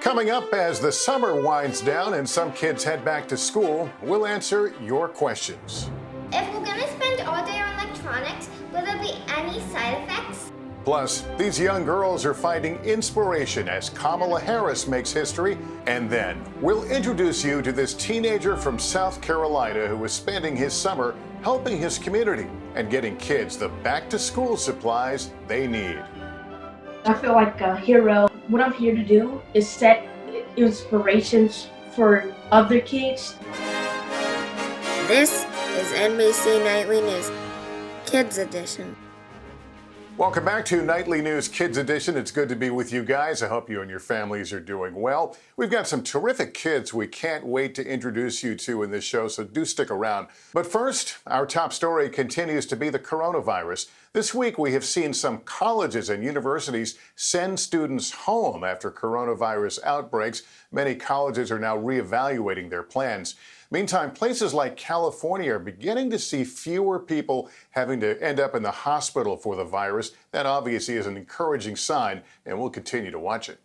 Coming up as the summer winds down and some kids head back to school, we'll answer your questions. If we're going to spend all day on electronics, will there be any side effects? Plus, these young girls are finding inspiration as Kamala Harris makes history. And then we'll introduce you to this teenager from South Carolina who is spending his summer helping his community and getting kids the back-to-school supplies they need. I feel like a hero. What I'm here to do is set inspirations for other kids. This is NBC Nightly News, Kids Edition. Welcome back to Nightly News Kids Edition. It's good to be with you guys. I hope you and your families are doing well. We've got some terrific kids we can't wait to introduce you to in this show, so do stick around. But first, our top story continues to be the coronavirus. This week, we have seen some colleges and universities send students home after coronavirus outbreaks. Many colleges are now reevaluating their plans. Meantime, places like California are beginning to see fewer people having to end up in the hospital for the virus. That obviously is an encouraging sign, and we'll continue to watch it.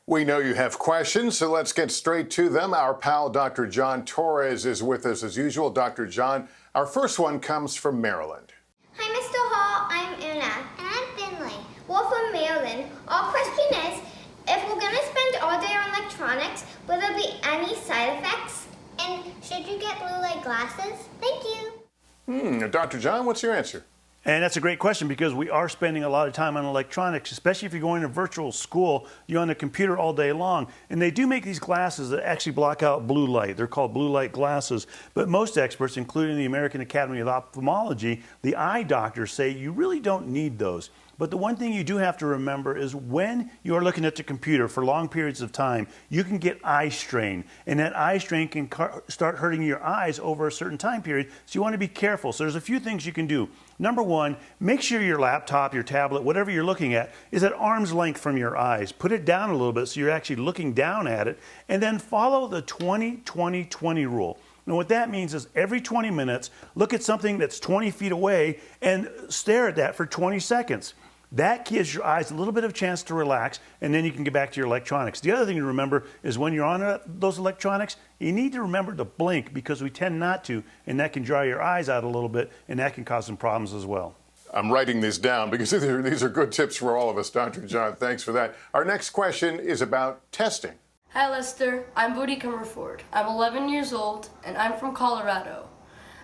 We know you have questions, so let's get straight to them. Our pal, Dr. John Torres, is with us as usual. Dr. John, our first one comes from Maryland. Hi, Mr. Hall. I'm Una. And I'm Finley. We're from Maryland. Our question is, if we're going to spend all day on electronics, will there be any side effects? And should you get blue light glasses? Thank you. Dr. John, what's your answer? And that's a great question because we are spending a lot of time on electronics, especially if you're going to virtual school. You're on the computer all day long. And they do make these glasses that actually block out blue light. They're called blue light glasses. But most experts, including the American Academy of Ophthalmology, the eye doctors, say you really don't need those. But the one thing you do have to remember is when you are looking at the computer for long periods of time, you can get eye strain. And that eye strain can start hurting your eyes over a certain time period. So you want to be careful. So there's a few things you can do. Number one, make sure your laptop, your tablet, whatever you're looking at, is at arm's length from your eyes. Put it down a little bit so you're actually looking down at it. And then follow the 20-20-20 rule. Now what that means is every 20 minutes, look at something that's 20 feet away and stare at that for 20 seconds. That gives your eyes a little bit of a chance to relax, and then you can get back to your electronics. The other thing to remember is when you're on those electronics, you need to remember to blink because we tend not to, and that can dry your eyes out a little bit, and that can cause some problems as well. I'm writing these down because these are good tips for all of us. Dr. John, thanks for that. Our next question is about testing. Hi, Lester. I'm Goody Ford. I'm 11 years old, and I'm from Colorado.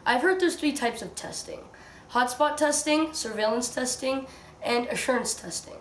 I've heard there's 3 types of testing: hotspot testing, surveillance testing, and assurance testing.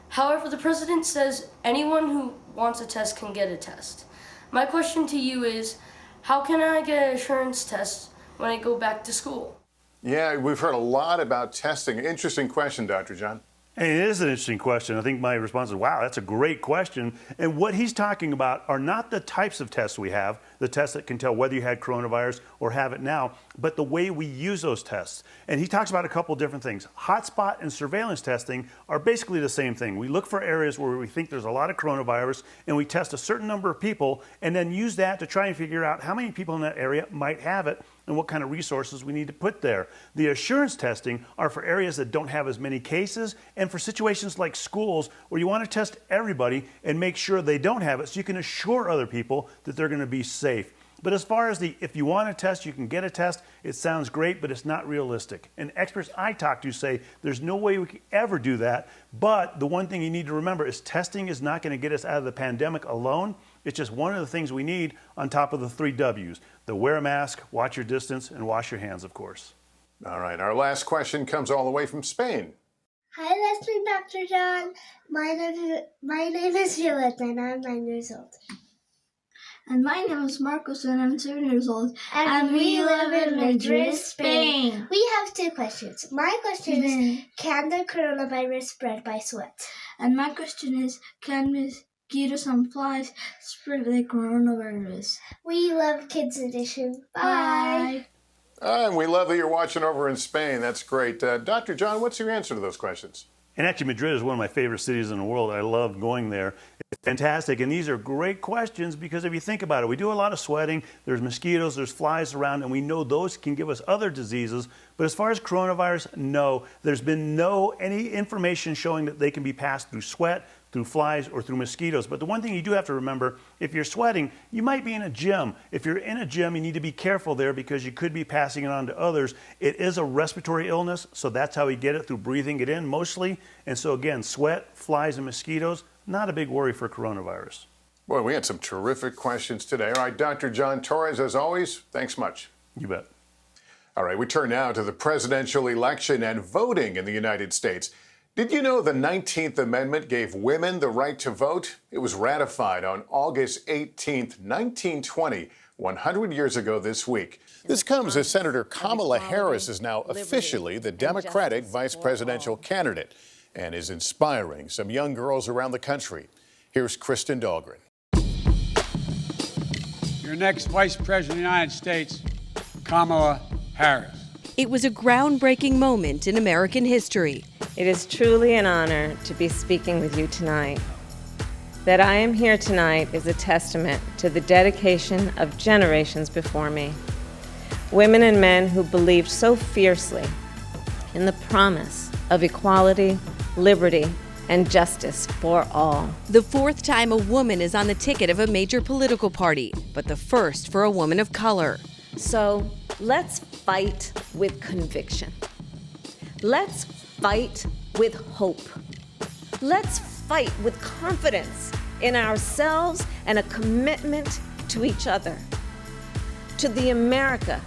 However, the president says anyone who wants a test can get a test. My question to you is, how can I get an assurance test when I go back to school? Yeah, we've heard a lot about testing. Interesting question, Dr. John. And it is an interesting question. I think my response is, wow, that's a great question. And what he's talking about are not the types of tests we have, the tests that can tell whether you had coronavirus or have it now, but the way we use those tests. And he talks about a couple different things. Hotspot and surveillance testing are basically the same thing. We look for areas where we think there's a lot of coronavirus, and we test a certain number of people, and then use that to try and figure out how many people in that area might have it and what kind of resources we need to put there. The assurance testing are for areas that don't have as many cases and for situations like schools where you want to test everybody and make sure they don't have it so you can assure other people that they're going to be safe. But as far as if you want a test, you can get a test. It sounds great, but it's not realistic. And experts I talk to say there's no way we could ever do that. But the one thing you need to remember is testing is not going to get us out of the pandemic alone. It's just one of the things we need on top of the 3 W's. The wear a mask, watch your distance, and wash your hands, of course. All right, our last question comes all the way from Spain. Hi, Leslie, Dr. John. My name is Jaylin, and I'm 9 years old. And my name is Marcos, and I'm 7 years old. And we live in Madrid, Spain. We have 2 questions. My question is, can the coronavirus spread by sweat? And my question is, can mosquitoes and flies spread the coronavirus? We love Kids Edition. Bye. And we love that you're watching over in Spain. That's great. Dr. John, what's your answer to those questions? And actually, Madrid is one of my favorite cities in the world. I love going there. It's fantastic. And these are great questions because if you think about it, we do a lot of sweating. There's mosquitoes, there's flies around, and we know those can give us other diseases. But as far as coronavirus, no. There's been any information showing that they can be passed through sweat, through flies or through mosquitoes. But the one thing you do have to remember, if you're sweating, you might be in a gym. If you're in a gym, you need to be careful there because you could be passing it on to others. It is a respiratory illness, so that's how we get it, through breathing it in mostly. And so again, sweat, flies, and mosquitoes, not a big worry for coronavirus. Boy, we had some terrific questions today. All right, Dr. John Torres, as always, thanks much. You bet. All right, we turn now to the presidential election and voting in the United States. Did you know the 19th Amendment gave women the right to vote? It was ratified on August 18th, 1920, 100 years ago this week. This comes as Senator Kamala Harris is now officially the Democratic vice presidential candidate and is inspiring some young girls around the country. Here's Kristen Dahlgren. Your next Vice President of the United States, Kamala Harris. It was a groundbreaking moment in American history. It is truly an honor to be speaking with you tonight. That I am here tonight is a testament to the dedication of generations before me. Women and men who believed so fiercely in the promise of equality, liberty, and justice for all. The fourth time a woman is on the ticket of a major political party, but the first for a woman of color. So let's fight with conviction. Let's fight with hope. Let's fight with confidence in ourselves and a commitment to each other, to the America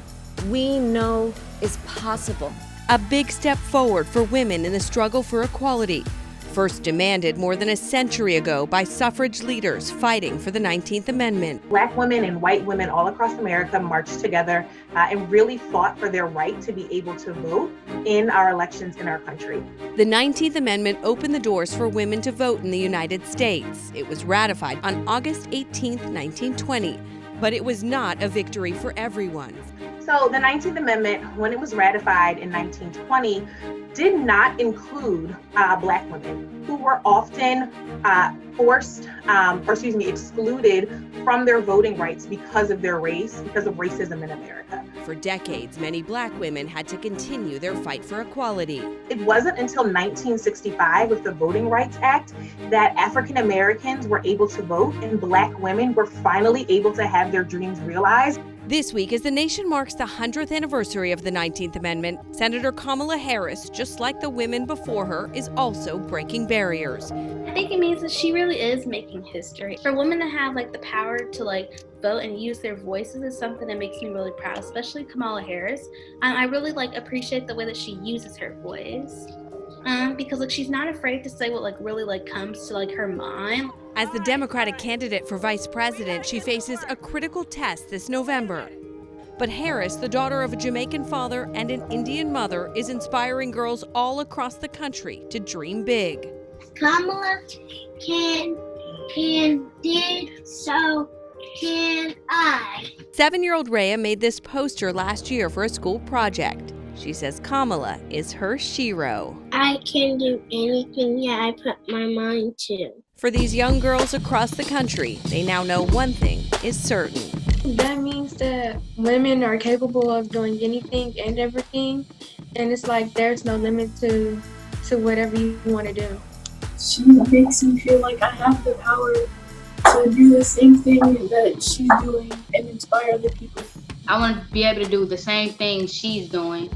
we know is possible. A big step forward for women in the struggle for equality, first demanded more than a century ago by suffrage leaders fighting for the 19th Amendment. Black women and white women all across America marched together and really fought for their right to be able to vote in our elections in our country. The 19th Amendment opened the doors for women to vote in the United States. It was ratified on August 18, 1920, but it was not a victory for everyone. So the 19th Amendment, when it was ratified in 1920, did not include Black women who were often excluded from their voting rights because of their race, because of racism in America. For decades, many Black women had to continue their fight for equality. It wasn't until 1965 with the Voting Rights Act that African Americans were able to vote and Black women were finally able to have their dreams realized. This week, as the nation marks the 100th anniversary of the 19th Amendment, Senator Kamala Harris, just like the women before her, is also breaking barriers. I think it means that she really is making history. For women to have the power to vote and use their voices is something that makes me really proud, especially Kamala Harris. I really appreciate the way that she uses her voice. Because she's not afraid to say what really comes to her mind. As the Democratic candidate for vice president, she faces a critical test this November. But Harris, the daughter of a Jamaican father and an Indian mother, is inspiring girls all across the country to dream big. Kamala did, so can I. 7-year-old Rhea made this poster last year for a school project. She says Kamala is her shero. I can do anything I put my mind to. For these young girls across the country, they now know one thing is certain. That means that women are capable of doing anything and everything, and it's there's no limit to whatever you want to do. She makes me feel like I have the power to do the same thing that she's doing and inspire other people. I want to be able to do the same thing she's doing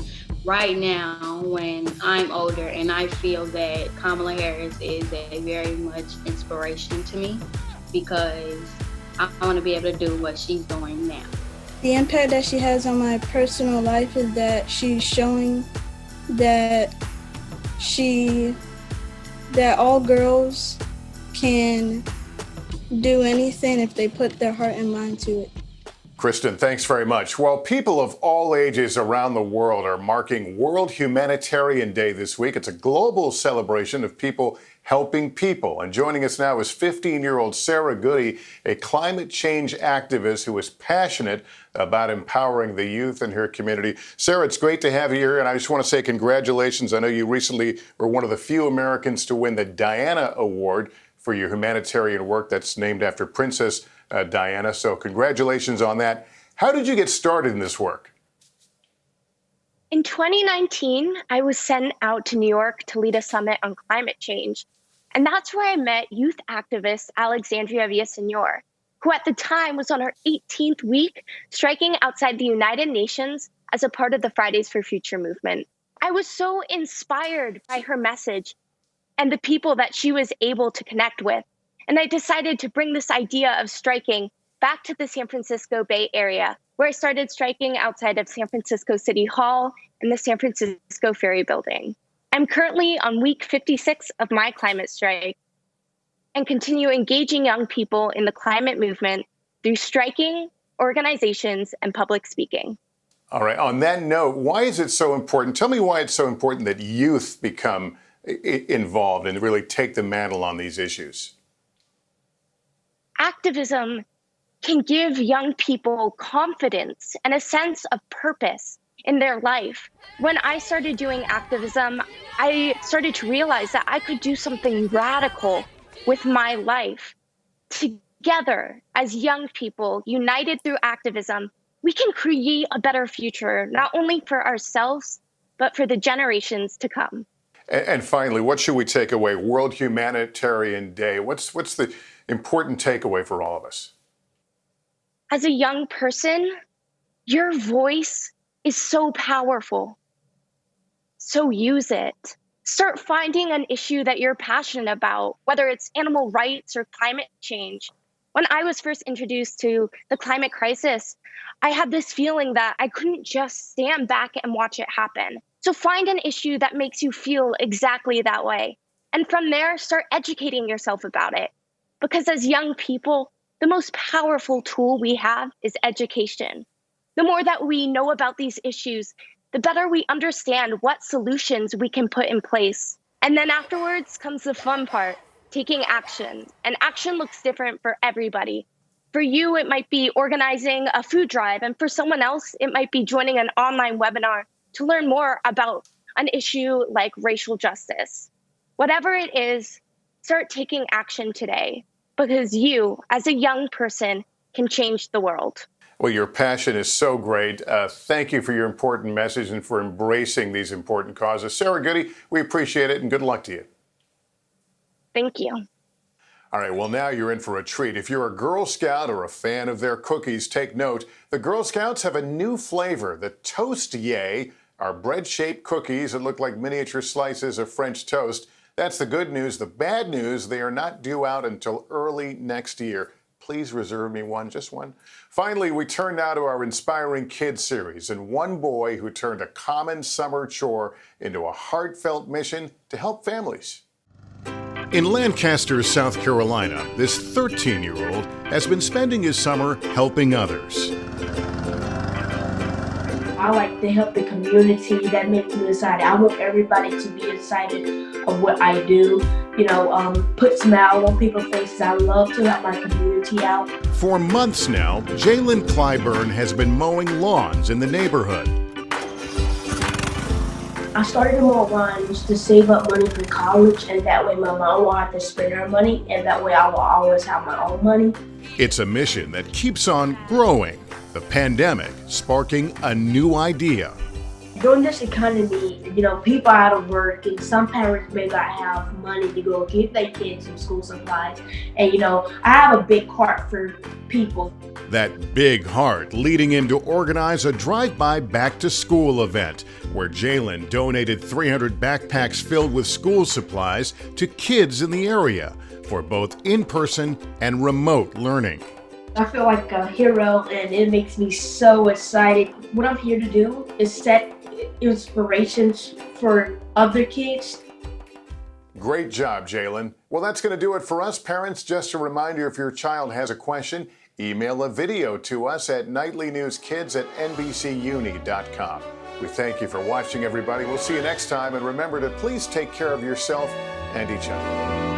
right now when I'm older, and I feel that Kamala Harris is a very much inspiration to me because I want to be able to do what she's doing now. The impact that she has on my personal life is that she's showing that all girls can do anything if they put their heart and mind to it. Kristen, thanks very much. Well, people of all ages around the world are marking World Humanitarian Day this week. It's a global celebration of people helping people. And joining us now is 15-year-old Sarah Goody, a climate change activist who is passionate about empowering the youth in her community. Sarah, it's great to have you here, and I just want to say congratulations. I know you recently were one of the few Americans to win the Diana Award for your humanitarian work that's named after Princess Diana. So congratulations on that. How did you get started in this work? In 2019, I was sent out to New York to lead a summit on climate change. And that's where I met youth activist Alexandria Villaseñor, who at the time was on her 18th week striking outside the United Nations as a part of the Fridays for Future movement. I was so inspired by her message and the people that she was able to connect with. And I decided to bring this idea of striking back to the San Francisco Bay Area, where I started striking outside of San Francisco City Hall and the San Francisco Ferry Building. I'm currently on week 56 of my climate strike and continue engaging young people in the climate movement through striking, organizations, and public speaking. All right, on that note, why is it so important? Tell me why it's so important that youth become involved and really take the mantle on these issues. Activism can give young people confidence and a sense of purpose in their life. When I started doing activism, I started to realize that I could do something radical with my life. Together, as young people, united through activism, we can create a better future, not only for ourselves, but for the generations to come. And finally, what should we take away? World Humanitarian Day. What's the important takeaway for all of us? As a young person, your voice is so powerful. So use it. Start finding an issue that you're passionate about, whether it's animal rights or climate change. When I was first introduced to the climate crisis, I had this feeling that I couldn't just stand back and watch it happen. So find an issue that makes you feel exactly that way. And from there, start educating yourself about it. Because as young people, the most powerful tool we have is education. The more that we know about these issues, the better we understand what solutions we can put in place. And then afterwards comes the fun part, taking action. And action looks different for everybody. For you, it might be organizing a food drive. And for someone else, it might be joining an online webinar to learn more about an issue like racial justice. Whatever it is, start taking action today, because you, as a young person, can change the world. Well, your passion is so great. Thank you for your important message and for embracing these important causes. Sarah Goody, we appreciate it and good luck to you. Thank you. All right, well, now you're in for a treat. If you're a Girl Scout or a fan of their cookies, take note. The Girl Scouts have a new flavor. The Toast Yay are bread-shaped cookies that look like miniature slices of French toast. That's the good news. The bad news, they are not due out until early next year. Please reserve me one, just one. Finally, we turn now to our Inspiring Kids series and one boy who turned a common summer chore into a heartfelt mission to help families. In Lancaster, South Carolina, this 13-year-old has been spending his summer helping others. I like to help the community. That makes me excited. I want everybody to be excited of what I do. Put smile on people's faces. I love to help my community out. For months now, Jaylin Clyburn has been mowing lawns in the neighborhood. I started to mow lawns to save up money for college, and that way my mom won't have to spend her money, and that way I will always have my own money. It's a mission that keeps on growing. The pandemic sparking a new idea. During this economy, people are out of work, and some parents may not have money to go give their kids some school supplies. And I have a big heart for people. That big heart leading him to organize a drive-by back-to-school event where Jaylin donated 300 backpacks filled with school supplies to kids in the area for both in-person and remote learning. I feel like a hero, and it makes me so excited. What I'm here to do is set inspirations for other kids. Great job, Jaylin. Well, that's going to do it for us, parents. Just a reminder, if your child has a question, email a video to us at nightlynewskids@nbcuni.com. We thank you for watching, everybody. We'll see you next time, and remember to please take care of yourself and each other.